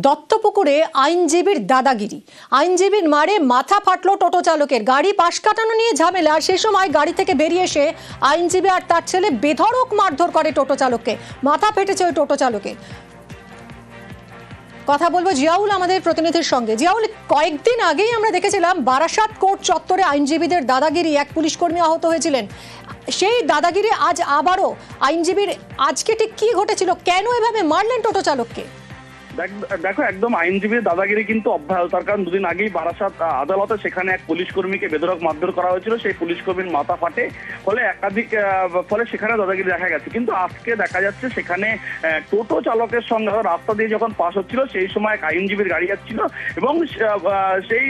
দত্তপুকুরে আইনজীবীর দাদাগিরি, আইনজীবীর মারে মাথা ফাটলো টোটো চালকের। গাড়ি পাশ কাটানো নিয়ে ঝামেলা, আর সেই সময় গাড়ি থেকে বেরিয়ে এসে আইনজীবী আর তার ছেলে বেধড়ক মারধর করে টোটো চালককে। মাথা ফেটেছে ওই টোটো চালকের। কথা বলবো জিয়াউল আমাদের প্রতিনিধির সঙ্গে। জিয়াউল, কয়েকদিন আগেই আমরা দেখেছিলাম বারাসাত কোর্ট চত্বরে আইনজীবীদের দাদাগিরি, এক পুলিশ কর্মী আহত হয়েছিলেন। সেই দাদাগিরি আজ আবারও আইনজীবীর। আজকে ঠিক কি ঘটেছিল, কেন এভাবে মারলেন টোটো চালককে? দেখো, একদম আইনজীবীর দাদাগিরি কিন্তু অব্যাহত। তার কারণ দুদিন আগেই বারাসাত আদালতে সেখানে এক পুলিশ কর্মীকে বেধড়ক মারধর করা হয়েছিল। সেই পুলিশ কর্মীর মাথা ফাটে, ফলে সেখানে দাদাগিরি দেখা গেছে। কিন্তু আজকে দেখা যাচ্ছে সেখানে টোটো চালকের সঙ্গে রাস্তা দিয়ে যখন পাস হচ্ছিল সেই সময় এক আইনজীবীর গাড়ি যাচ্ছিল এবং সেই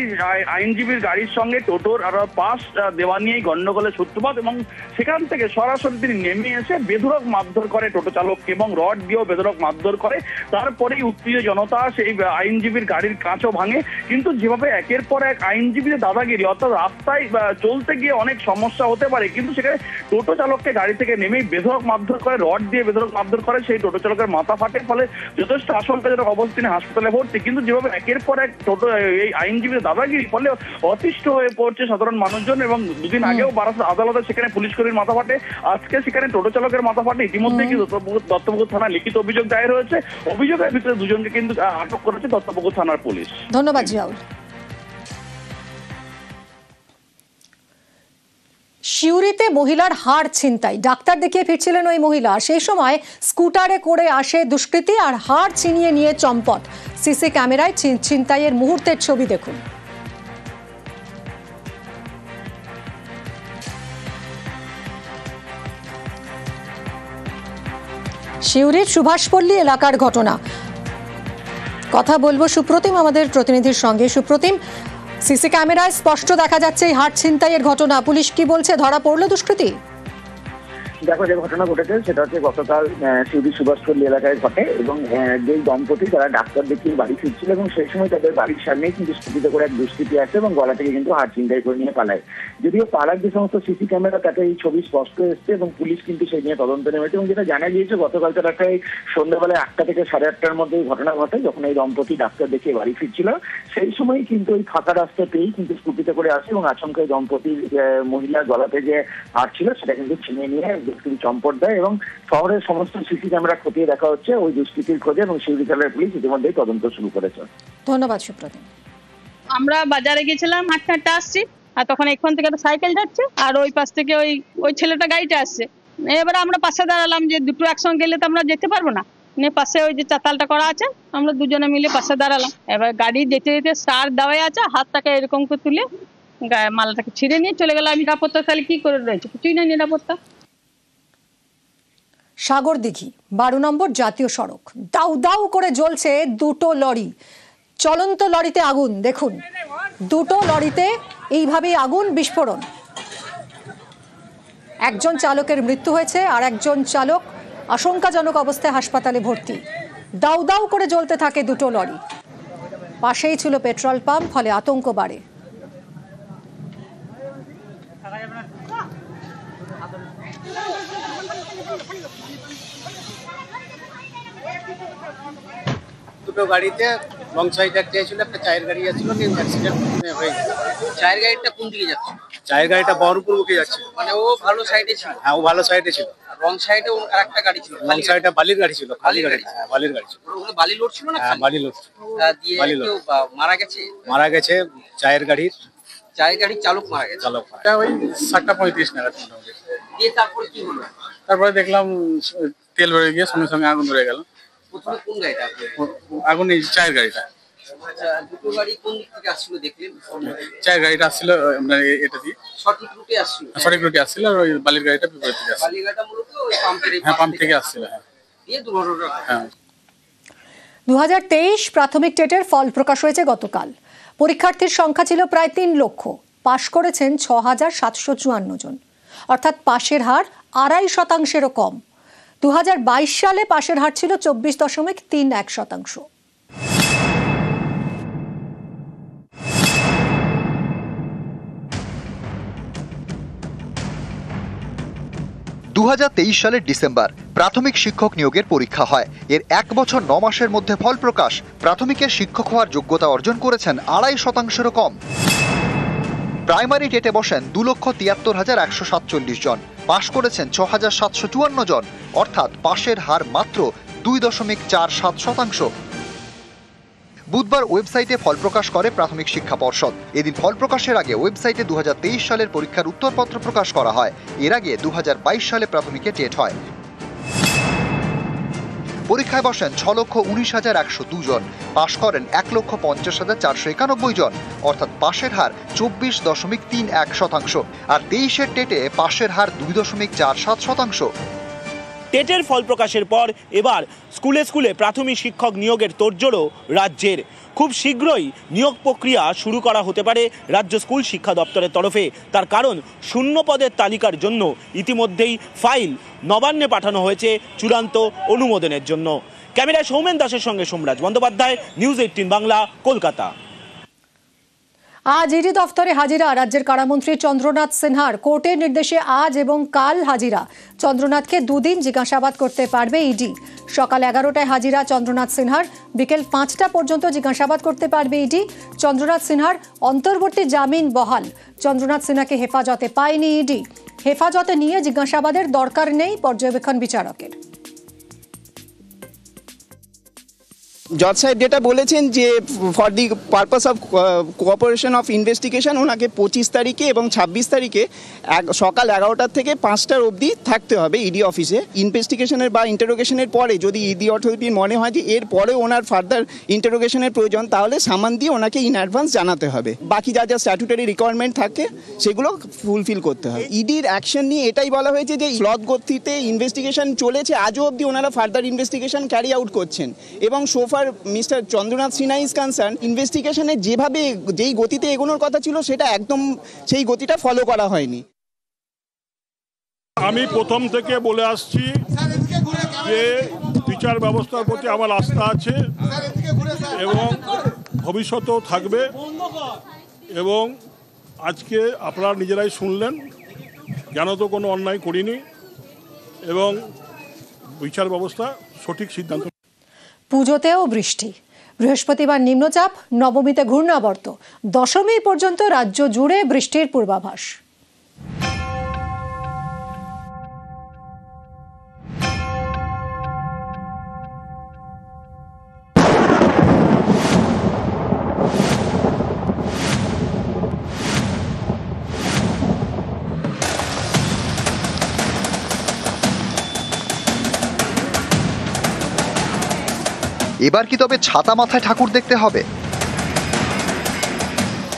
আইনজীবীর গাড়ির সঙ্গে টোটোর পাস দেওয়া নিয়েই গন্ডগোলের সূত্রপাত এবং সেখান থেকে সরাসরি তিনি নেমে এসে বেধড়ক মারধর করে টোটো চালককে এবং রড দিয়েও বেধড়ক মারধর করে। তারপরেই জনতা সেই আইনজীবীর গাড়ির কাঁচও ভাঙে। কিন্তু যেভাবে একের পর এক আইনজীবীদের দাদাগিরি, অর্থাৎ রাস্তায় চলতে গিয়ে অনেক সমস্যা হতে পারে, কিন্তু সেখানে টোটো চালককে গাড়ি থেকে নেমেই বেধড়ক মারধর করে, রড দিয়ে বেধড়ক মারধর করে। সেই টোটো চালকের মাথা ফাটে, ফলে যথেষ্ট আশঙ্কাজনক অবস্থায় হাসপাতালে ভর্তি। কিন্তু যেভাবে একের পর এক টোটো এই আইনজীবীদের দাদাগিরি, ফলে অতিষ্ঠ হয়ে পড়ছে সাধারণ মানুষজন। এবং দুদিন আগেও বারাসাত আদালতে সেখানে পুলিশ কর্মীর মাথা ফাটে, আজকে সেখানে টোটো চালকের মাথা ফাটে। ইতিমধ্যে কিন্তু দত্তপুকুর থানায় লিখিত অভিযোগ দায়ের হয়েছে। অভিযোগের ভিতরে দুজনকে কিন্তু আটক করেছে দত্তপুকুর থানার পুলিশ। ধন্যবাদ জিয়াউল। সিউড়িতে মহিলার হাড় ছিনতাই, ডাক্তার দেখিয়ে ফিরছিলেন ওই মহিলা। সেই সময় স্কুটারে করে আসে দুষ্কৃতী আর হাড় ছিনিয়ে নিয়ে চম্পট। সিসি ক্যামেরায় ছিনতাইয়ের মুহূর্তের ছবি দেখুন। সিউড়ির সুভাষপল্লী এলাকার ঘটনা। কথা বলবো সুপ্রতিম আমাদের প্রতিনিধির সঙ্গে। সুপ্রতিম, সিসি ক্যামেরায় স্পষ্ট দেখা যাচ্ছে এই হাড় ছিনতাইয়ের ঘটনা। পুলিশ কি বলছে, ধরা পড়লো দুষ্কৃতী? দেখো, যে ঘটনা ঘটেছে সেটা হচ্ছে গতকাল সিউড়ি সুভাষপল্লী এলাকায় ঘটে এবং যে দম্পতি তারা ডাক্তার দেখিয়ে বাড়ি ফিরছিল এবং সেই সময় তাদের বাড়ির সামনেই কিন্তু স্কুটিতে করে এক দুষ্কৃতী আসে এবং গলা থেকে কিন্তু হাড় ছিনতাই করে নিয়ে পালায়। যদিও পাড়ার যে সমস্ত সিসি ক্যামেরা তাতে এই ছবি স্পষ্ট এসছে এবং পুলিশ কিন্তু সেই নিয়ে তদন্ত নেমেছে। এবং যেটা জানা গিয়েছে গতকাল তারা প্রায় সন্ধ্যাবেলায় 8টা থেকে 8:30টার মধ্যে এই ঘটনা ঘটে, যখন এই দম্পতি ডাক্তার দেখিয়ে বাড়ি ফিরছিল। সেই সময় কিন্তু ওই ফাঁকা রাস্তাতেই কিন্তু স্কুটিতে করে আসে এবং আচমকাই দম্পতির মহিলার গলাতে যে হাড় ছিল সেটা কিন্তু ছিনিয়ে নিয়ে দুষ্কৃতী চম্পট দেয় এবং শহরের সমস্ত সিসি ক্যামেরা খতিয়ে দেখা হচ্ছে ওই দুষ্কৃতীর খোঁজে এবং সিউড়ি থানার পুলিশ ইতিমধ্যেই তদন্ত শুরু করেছে। ধন্যবাদ সুপ্রতিম। আমরা বাজারে গেছিলাম, হাঁটতে আসছি, আর তখন এখান থেকে একটা সাইকেল যাচ্ছে আর ওই পাশ থেকে ওই ছেলেটা গাড়িটা আসছে। এবারে আমরা পাশে দাঁড়ালাম যে দুটো একসঙ্গে গেলে তো আমরা যেতে পারবো না। পাশে ওই যে চাতালটা করা আছে, আমরা দুজনে মিলে পাশে দাঁড়ালাম। এবার গাড়ি যেতে যেতে স্টার্ট দেওয়াই আছে, হাতটাকে এরকম করে তুলে মালাটাকে ছিঁড়ে নিয়ে চলে গেল। নিরাপত্তা তাহলে কি করে রয়েছে, কিছুই না নিরাপত্তা। সাগরদিঘি 12 নম্বর জাতীয় সড়ক, দাউ দাউ করে জ্বলছে দুটো লরি। চলন্ত লরিতে আগুন, দেখুন দুটো লরিতে এইভাবেই আগুন, বিস্ফোরণ। একজন চালকের মৃত্যু হয়েছে আর একজন চালক আশঙ্কাজনক অবস্থায় হাসপাতালে ভর্তি। দাউ দাউ করে জ্বলতে থাকে দুটো লরি। পাশেই ছিল পেট্রোল পাম্প, ফলে আতঙ্ক বাড়ে। দুটো গাড়িতে লং সাইড একটা ছিল, একটা চায়ের গাড়ি যাচ্ছিল, অ্যাক্সিডেন্ট হয়ে গেছে। চায়ের গাড়িটা কোন দিকে যাচ্ছে? চায়ের গাড়িটা বহরমপুর মুখে যাচ্ছে। মানে ও ভালো সাইডে ছিল? হ্যাঁ, ও ভালো সাইডে ছিল। রং সাইডে আর একটা গাড়ি ছিল? রং সাইডে বালির গাড়ি ছিল। খালি গাড়ি? হ্যাঁ, বালির গাড়ি ছিল। ওগুলো বালি লোড ছিল না? হ্যাঁ, বালি লোড। দিয়ে কেউ মারা গেছে? মারা গেছে চায়ের গাড়ির চালক মারা গেছে। চালক ওই 7:35 নাগাদ মোটামুটি। দিয়ে তারপরে কি হলো? তারপরে দেখলাম তেল বেড়ে গিয়ে সঙ্গে সঙ্গে আগুন ধরে গেল। প্রথমে কোন গাড়িটা? আগুন এই চায়ের গাড়িটা। আচ্ছা, দুটো গাড়ি কোন দিক থেকে আসছিল দেখলেন? চায়ের গাড়িটা আসছিল এটা দিয়ে সঠিক রুটে আসছিল? সঠিক রুটে আসছিল, আর ওই বালির গাড়িটা বিপরীত দিকে আসছিল। বালির গাড়িটা মূলত ওই পাম্পের পাম্প থেকে আসছিল। দিয়ে দুর্ঘটনা। হ্যাঁ। 2023 প্রাথমিক টেটের ফল প্রকাশ হয়েছে গতকাল। পরীক্ষার্থীর সংখ্যা ছিল প্রায় 3 লক্ষ। পাশ করেছেন 6,754 জন, অর্থাৎ পাশের হার 2.5%-এরও কম। 2022 সালে পাশের হার ছিল 24.31%। 2023 সালের ডিসেম্বর প্রাথমিক শিক্ষক নিয়োগের পরীক্ষা হয়। এর 1 বছর 9 মাসের মধ্যে ফল প্রকাশ। প্রাথমিকের শিক্ষক হওয়ার যোগ্যতা অর্জন করেছেন 2.5%-এরও কম। প্রাইমারি টেটে বসেন 2,73,147 জন, পাশ করেছেন 6,754 জন, অর্থাৎ পাশের হার মাত্র 2.47%। বুধবার ওয়েবসাইটে ফল প্রকাশ করে প্রাথমিক শিক্ষা পর্ষদ। এদিন ফল প্রকাশের আগে ওয়েবসাইটে 2023 সালের পরীক্ষার উত্তরপত্র প্রকাশ করা হয়। এর আগে 2022 সালে প্রাথমিকে টেট হয়। পরীক্ষায় বসেন 6,19,102 জন, পাশ করেন 1,50,491 জন, অর্থাৎ পাশের হার 24.31%। আর 23-এর টেটে পাশের হার 2.47%। টেটের ফল প্রকাশের পর এবার স্কুলে স্কুলে প্রাথমিক শিক্ষক নিয়োগের তোড়জোড়ও রাজ্যের। খুব শীঘ্রই নিয়োগ প্রক্রিয়া শুরু করা হতে পারে রাজ্য স্কুল শিক্ষা দপ্তরের তরফে। তার কারণ শূন্য পদের তালিকার জন্য ইতিমধ্যেই ফাইল নবান্নে পাঠানো হয়েছে চূড়ান্ত অনুমোদনের জন্য। ক্যামেরায় সৌমেন দাসের সঙ্গে সোমরাজ বন্দ্যোপাধ্যায়, নিউজ 18 বাংলা, কলকাতা। আজ ইডি দফতরে হাজিরা রাজ্যের কারামন্ত্রী চন্দ্রনাথ সিনহার। কোর্টের নির্দেশে আজ এবং কাল হাজিরা। চন্দ্রনাথকে 2 দিন জিজ্ঞাসাবাদ করতে পারবে ইডি। সকাল 11টায় হাজিরা চন্দ্রনাথ সিনহার, বিকেল 5টা পর্যন্ত জিজ্ঞাসাবাদ করতে পারবে ইডি। চন্দ্রনাথ সিনহার অন্তর্বর্তী জামিন বহাল। চন্দ্রনাথ সিনহাকে হেফাজতে পায়নি ইডি। হেফাজতে নিয়ে জিজ্ঞাসাবাদের দরকার নেই পর্যবেক্ষণ বিচারকের। জজ সাহেব যেটা বলেছেন যে for the purpose of cooperation of investigation ওনাকে 25 তারিখে এবং 26 তারিখে সকাল 11টার থেকে 5টার অবধি থাকতে হবে ইডি অফিসে। ইনভেস্টিগেশনের বা ইন্টারোগেশনের পরে যদি ইডি অথরিটির মনে হয় যে এর পরে ওনার ফার্দার ইন্টারোগেশনের প্রয়োজন, তাহলে সামান দিয়ে ওনাকে ইন অ্যাডভান্স জানাতে হবে। বাকি যা যা স্ট্যাটুটারি রিকোয়ারমেন্ট থাকে সেগুলো ফুলফিল করতে হবে। ইডির অ্যাকশন নিয়ে এটাই বলা হয়েছে যে স্লথ গতিতে ইনভেস্টিগেশন চলেছে, আজও অবধি ওনারা ফার্দার ইনভেস্টিগেশন ক্যারি আউট করছেন। এবং chauffeur mister Chandranath Sinha is concern, ইনভেস্টিগেশনে যেভাবে যেই গতিতে এগোনোর কথা ছিল সেটা একদম সেই গতিটা ফলো করা হয়নি। আমি প্রথম থেকে বলে আসছি যে বিচার ব্যবস্থার প্রতি আমার আস্থা আছে এবং ভবিষ্যতেও থাকবে। এবং আজকে আপনারা নিজেরাই শুনলেন, কেন তো কোনো অন্যায় করিনি এবং বিচার ব্যবস্থা সঠিক সিদ্ধান্ত। পুজোতেও বৃষ্টি। বৃহস্পতিবার নিম্নচাপ, নবমীতে ঘূর্ণাবর্ত, দশমী পর্যন্ত রাজ্য জুড়ে বৃষ্টির পূর্বাভাস। এবার কি তবে ছাতা মাথায় ঠাকুর দেখতে হবে?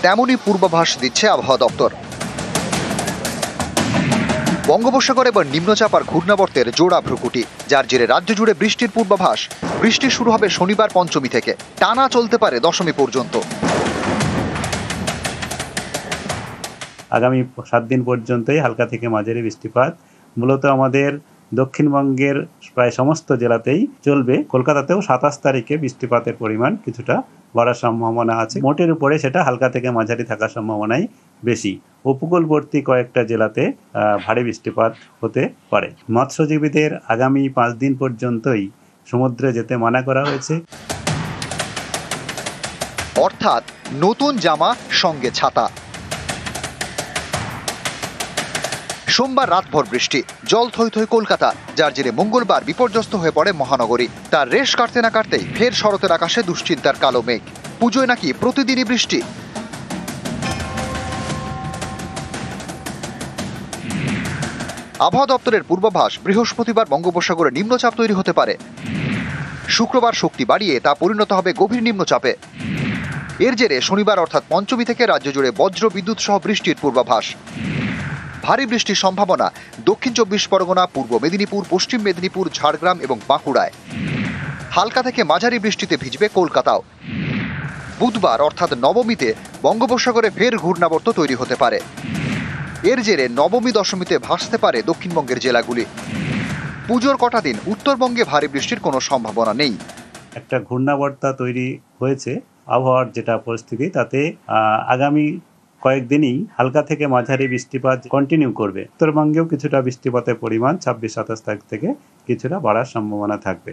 তেমনই পূর্বাভাস দিচ্ছে আবহাওয়া দপ্তর। বঙ্গোপসাগরে এবার নিম্নচাপ আর ঘূর্ণাবর্তের জোড়া ভ্রুকুটি, যার জেরে রাজ্য জুড়ে বৃষ্টির পূর্বাভাস। বৃষ্টি শুরু হবে শনিবার পঞ্চমী থেকে, টানা চলতে পারে দশমী পর্যন্ত। আগামী 7 দিন পর্যন্তই হালকা থেকে মাঝারি বৃষ্টিপাত মূলত আমাদের দক্ষিণবঙ্গের প্রায় সমস্ত জেলাতেই চলবে। কলকাতাতেও 27 তারিখে বৃষ্টিপাতের পরিমাণ কিছুটা বাড়ার সম্ভাবনা আছে। মোটের উপরে সেটা হালকা থেকে মাঝারি থাকার সম্ভাবনাই বেশি। উপকূলবর্তী কয়েকটা জেলাতে ভারী বৃষ্টিপাত হতে পারে। মৎস্যজীবীদের আগামী 5 দিন পর্যন্তই সমুদ্রে যেতে মানা করা হয়েছে। অর্থাৎ নতুন জামা সঙ্গে ছাতা। সোমবার রাতভর বৃষ্টি, জল থই থই কলকাতা, যার জেরে মঙ্গলবার বিপর্যস্ত হয়ে পড়ে মহানগরী। তার রেশ কাটতে না কাটতেই ফের শরতের আকাশে দুশ্চিন্তার কালো মেঘ। পুজোয় নাকি প্রতিদিনই বৃষ্টি। আবহাওয়া দপ্তরের পূর্বাভাস, বৃহস্পতিবার বঙ্গোপসাগরে নিম্নচাপ তৈরি হতে পারে। শুক্রবার শক্তি বাড়িয়ে তা পরিণত হবে গভীর নিম্নচাপে। এর জেরে শনিবার অর্থাৎ পঞ্চমী থেকে রাজ্য জুড়ে বজ্র বিদ্যুৎ সহ বৃষ্টির পূর্বাভাস। ভারী বৃষ্টির সম্ভাবনা দক্ষিণ 24 পরগনা, পূর্ব মেদিনীপুর, পশ্চিম মেদিনীপুর, ঝাড়গ্রাম এবং বাঁকুড়ায়। হালকা থেকে মাঝারি বৃষ্টিতে ভিজবে কলকাতাও। বুধবার অর্থাৎ নবমীতে বঙ্গোপসাগরে ফের ঘূর্ণাবর্ত তৈরি হতে পারে। এর জেরে নবমী দশমীতে ভাসতে পারে দক্ষিণবঙ্গের জেলাগুলি। পুজোর কটা দিন উত্তরবঙ্গে ভারী বৃষ্টির কোনো সম্ভাবনা নেই। একটা ঘূর্ণাবর্ত তৈরি হয়েছে আবহাওয়ার যেটা পরিস্থিতি, তাতে আগামী কয়েকদিনই হালকা থেকে মাঝারি বৃষ্টিপাত কন্টিনিউ করবে। উত্তরবঙ্গেও কিছুটা বৃষ্টিপাতের পরিমাণ 26-27 তারিখ থেকে কিছুটা বাড়ার সম্ভাবনা থাকবে।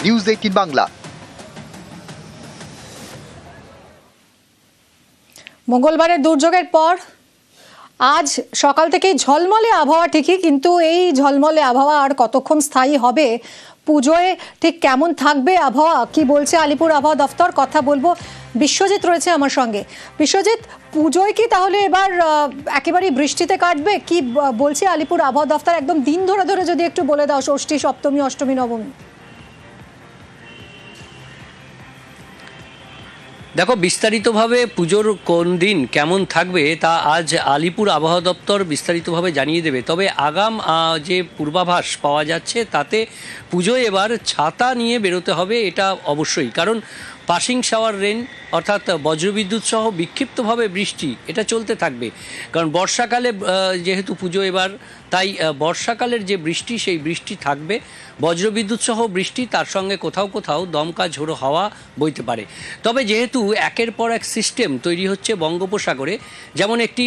নিউজ 18 বাংলা। মঙ্গলবারের দুর্যোগের পর আজ সকাল থেকেই ঝলমলে আবহাওয়া ঠিকই, কিন্তু এই ঝলমলে আবহাওয়া আর কতক্ষণ স্থায়ী হবে, পুজোয় ঠিক কেমন থাকবে আবহাওয়া, কি বলছে আলিপুর আবহাওয়া দফতর, কথা বলবো। বিশ্বজিৎ রয়েছে আমার সঙ্গে। বিশ্বজিৎ, পুজোয় কি তাহলে এবার একেবারেই বৃষ্টিতে কাটবে, কি বলছে আলিপুর আবহাওয়া দফতর? একদম দিন ধরে ধরে যদি একটু বলে দাও, ষষ্ঠী, সপ্তমী, অষ্টমী, নবমী। দেখো, বিস্তারিতভাবে পুজোর কোন দিন কেমন থাকবে তা আজ আলিপুর আবহাওয়া দপ্তর বিস্তারিতভাবে জানিয়ে দেবে। তবে আগাম যে পূর্বাভাস পাওয়া যাচ্ছে তাতে পুজোয় এবার ছাতা নিয়ে বেরোতে হবে, এটা অবশ্যই। কারণ পাসিং শাওয়ার রেন অর্থাৎ বজ্রবিদ্যুৎ সহ বিক্ষিপ্তভাবে বৃষ্টি এটা চলতে থাকবে। কারণ বর্ষাকালে যেহেতু পুজো এবার, তাই বর্ষাকালের যে বৃষ্টি সেই বৃষ্টি থাকবে, বজ্রবিদ্যুৎ সহ বৃষ্টি, তার সঙ্গে কোথাও কোথাও দমকা ঝোড়ো হাওয়া বইতে পারে। তবে যেহেতু একের পর এক সিস্টেম তৈরি হচ্ছে বঙ্গোপসাগরে, যেমন একটি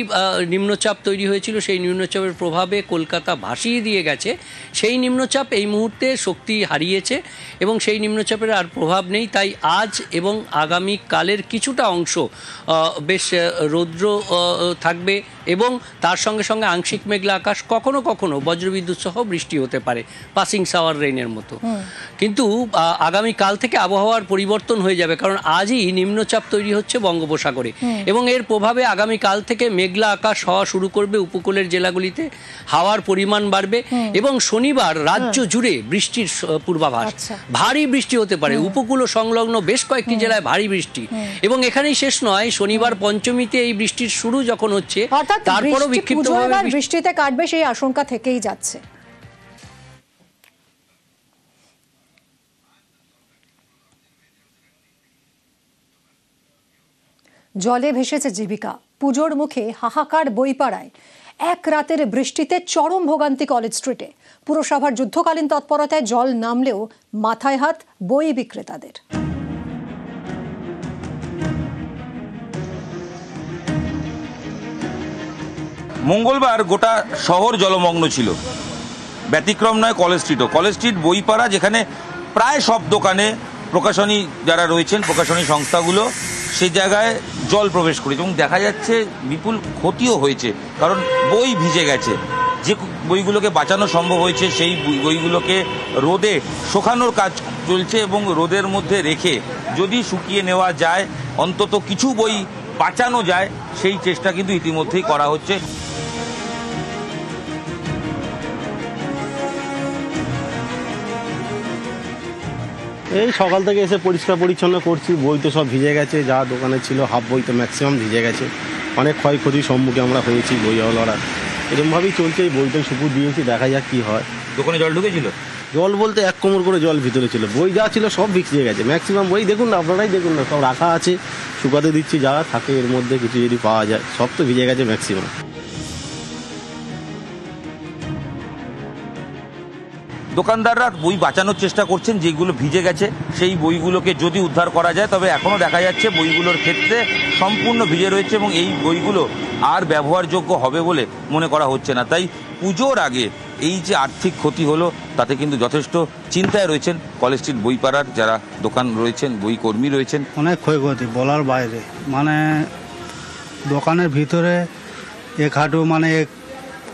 নিম্নচাপ তৈরি হয়েছিল, সেই নিম্নচাপের প্রভাবে কলকাতা ভাসিয়ে দিয়ে গেছে, সেই নিম্নচাপ এই মুহূর্তে শক্তি হারিয়েছে এবং সেই নিম্নচাপের আর প্রভাব নেই। তাই আজ এবং আগামী কালের কিছুটা অংশ বেশ রৌদ্র থাকবে এবং তার সঙ্গে সঙ্গে আংশিক মেঘলা আকাশ, কখনো কখনো বজ্রবিদ্যুৎ সহ বৃষ্টি হতে পারে, পাসিং শাওয়ার রেইনের মতো। কিন্তু আগামী কাল থেকে আবহাওয়ার পরিবর্তন হয়ে যাবে, কারণ আজই নিম্নচাপ তৈরি হচ্ছে বঙ্গোপসাগরে এবং এর প্রভাবে আগামী কাল থেকে মেঘলা আকাশ হওয়া শুরু করবে উপকূলের জেলাগুলিতে, হাওয়ার পরিমাণ বাড়বে এবং শনিবার রাজ্য জুড়ে বৃষ্টির পূর্বাভাস। ভারী বৃষ্টি হতে পারে, উপকূল ও সংলগ্ন বেশ কয়েকটি জেলায় ভারী বৃষ্টি। এবং এখানেই শেষ নয়, শনিবার পঞ্চমীতে এই বৃষ্টির শুরু যখন হচ্ছে, তারপরও বিক্ষিপ্তভাবে বৃষ্টিতে কাটবে সেই আশঙ্কা থেকেই যাচ্ছে। জলে ভেসেছে জীবিকা, পুজোর মুখে হাহাকার বইপাড়ায়। এক রাতের বৃষ্টিতে চরম ভোগান্তি কলেজ স্ট্রিটে। পুরসভার যুদ্ধকালীন তৎপরতায় জল নামলেও মাথায় হাত বই বিক্রেতাদের। মঙ্গলবার গোটা শহর জলমগ্ন ছিল, ব্যতিক্রম নয় কলেজ স্ট্রিটও। কলেজ স্ট্রিট বইপাড়া, যেখানে প্রায় সব দোকানে প্রকাশনী যারা রয়েছেন, প্রকাশনী সংস্থাগুলো, সেই জায়গায় জল প্রবেশ করেছে এবং দেখা যাচ্ছে বিপুল ক্ষতিও হয়েছে, কারণ বই ভিজে গেছে। যে বইগুলোকে বাঁচানো সম্ভব হয়েছে সেই বইগুলোকে রোদে শুকানোর কাজ চলছে এবং রোদের মধ্যে রেখে যদি শুকিয়ে নেওয়া যায়, অন্তত কিছু বই বাঁচানো যায়, সেই চেষ্টা কিন্তু ইতিমধ্যেই করা হচ্ছে। এই সকাল থেকে এসে পরিষ্কার পরিচ্ছন্ন করছি, বই তো সব ভিজে গেছে, যা দোকানে ছিল হাফ বই তো ম্যাক্সিমাম ভিজে গেছে। অনেক ক্ষয়ক্ষতির সম্মুখে আমরা হয়েছি বইওয়ালারা। এরকমভাবেই চলছে, এই বইটাই সুপুর দিয়েছি, দেখা যাক কি হয়। দোকানে জল ঢুকেছিল? জল বলতে 1 কোমর করে জল ভিতরে ছিল, বই যা ছিল সব ভিজে গেছে ম্যাক্সিমাম বই। দেখুন না, আপনারাই দেখুন না, সব রাখা আছে, শুকাতে দিচ্ছি, যা থাকে এর মধ্যে কিছু যদি পাওয়া যায়। সব তো ভিজে গেছে ম্যাক্সিমাম। দোকানদাররা বই বাঁচানোর চেষ্টা করছেন, যেগুলো ভিজে গেছে সেই বইগুলোকে যদি উদ্ধার করা যায়। তবে এখনও দেখা যাচ্ছে বইগুলোর ক্ষেত্রে সম্পূর্ণ ভিজে রয়েছে এবং এই বইগুলো আর ব্যবহারযোগ্য হবে বলে মনে করা হচ্ছে না। তাই পুজোর আগে এই যে আর্থিক ক্ষতি হলো, তাতে কিন্তু যথেষ্ট চিন্তায় রয়েছেন কলেজ স্ট্রিট বইপাড়ার যারা দোকান রয়েছেন, বই কর্মী রয়েছেন। অনেক ক্ষয়ক্ষতি বলার বাইরে, মানে দোকানের ভিতরে 1 হাঁটু মানে 1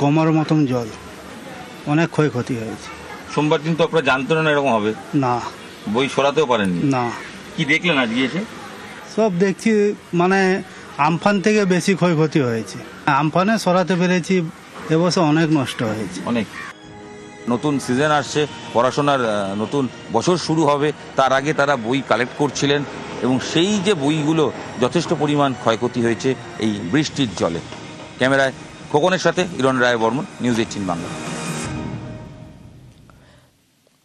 কোমর মতন জল, অনেক ক্ষয়ক্ষতি হয়েছে। সোমবার দিন তো আপনারা জানতেন না এরকম হবে? না, বই সরাতেও পারেননি? না। কি দেখলেন আজকে এসে? সব দেখছি মানে আমফান থেকে বেশি ক্ষয়ক্ষতি হয়েছে। আমফানে সরাতে পেরেছি, এবছর অনেক নষ্ট হয়েছে। অনেক। নতুন সিজন আসছে, পড়াশোনার নতুন বছর শুরু হবে, তার আগে তারা বই কালেক্ট করছিলেন এবং সেই যে বইগুলো যথেষ্ট পরিমাণ ক্ষয়ক্ষতি হয়েছে এই বৃষ্টির জলে। ক্যামেরায় খোকনের সাথে ইরণ রায় বর্মন, নিউজ 18 বাংলা।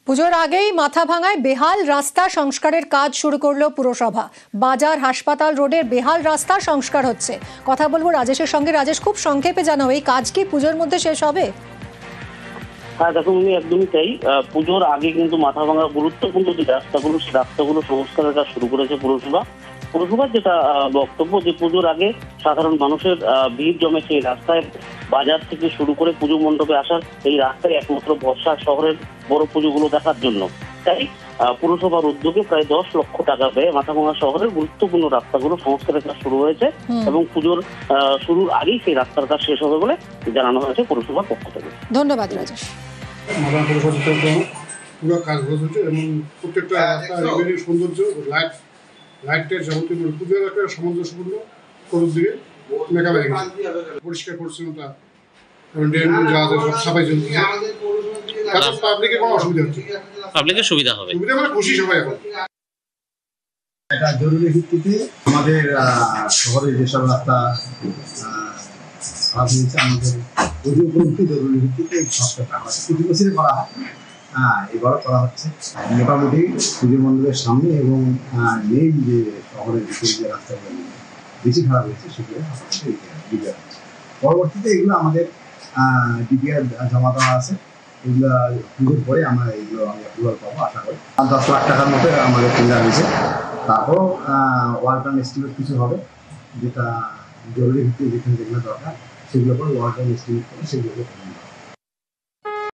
পুজোর আগেই মাথাভাঙায় বেহাল রাস্তা সংস্কারের কাজ শুরু করলো পুরসভা। বাজার হাসপাতাল রোডের বেহাল রাস্তা সংস্কার হচ্ছে। কথা বলবো রাজেশের সঙ্গে। রাজেশ, খুব সংক্ষেপে জানাও, এই কাজ কি পুজোর মধ্যে শেষ হবে? হ্যাঁ দেখুন, উনি একদমই তাই। পুজোর আগে কিন্তু মাথাভাঙা গুরুত্বপূর্ণ যে রাস্তাগুলো, সেই রাস্তাগুলো সংস্কারের কাজ শুরু করেছে পুরসভার যেটা বক্তব্য যে পুজোর আগে সাধারণ মানুষের ভিড় জমে সেই রাস্তায়, বাজার থেকে শুরু করে পুজো মণ্ডপে আসার এই রাস্তায় একমাত্র ভরসা শহরের বড় পুজোগুলো দেখার জন্য। তাই পুরসভার উদ্যোগে প্রায় 10 লক্ষ টাকা ব্যয়ে মাথাভাঙা শহরের গুরুত্বপূর্ণ রাস্তাগুলো সংস্কারের কাজ শুরু হয়েছে এবং পুজোর শুরুর আগেই সেই রাস্তার কাজ শেষ হবে বলে জানানো হয়েছে পুরসভার পক্ষ থেকে। ধন্যবাদ রাজেশ। মাথাভাঙা পুরসভা পুরো কাজগুলো চলছে এবং প্রত্যেকটা রাস্তা সৌন্দর্য, লাইটের যাবতীয় পুজোর একটা সামঞ্জস্যপূর্ণ করুন দিকে মেকা হয়ে গেছে। পরিষ্কার পরিচ্ছন্নতা এবং ড্রেন যা আছে সব সাফাই চলছে। পাবলিকের কোনো অসুবিধা হচ্ছে, পাবলিকের সুবিধা হবে, সুবিধা মানে খুশি সবাই এখন। এটা জরুরি ভিত্তিতে আমাদের শহরের যেসব রাস্তা খারাপ হয়েছে আমাদের জরুরি ভিত্তিতে এই সংস্কারটা আমাদের প্রতি বছরে করা হয়। এবারও করা হচ্ছে। মোটামুটি পুজো মণ্ডপের সামনে এবং মেইন যে শহরের ভিতরে যে রাস্তাগুলো বেশি খারাপ হয়েছে সেগুলো ডিপিআর হচ্ছে। পরবর্তীতে এগুলো আমাদের ডিপিআর জমা দেওয়া আছে, এগুলো পুজোর পরে আমরা এগুলো আমি অ্যাপ্রুভাল পাবো আশা করি। 10 লাখ টাকার মতো আমাদের টেন্ডার হয়েছে। তারপর ওয়ার্ক অ্যান্ড এস্টিমেট কিছু হবে, যেটা জরুরি ভিত্তিতে যেখানে যেগুলো দরকার সেগুলো করে ওয়ার্ক অ্যান্ড এস্টিমেট করে সেগুলোকে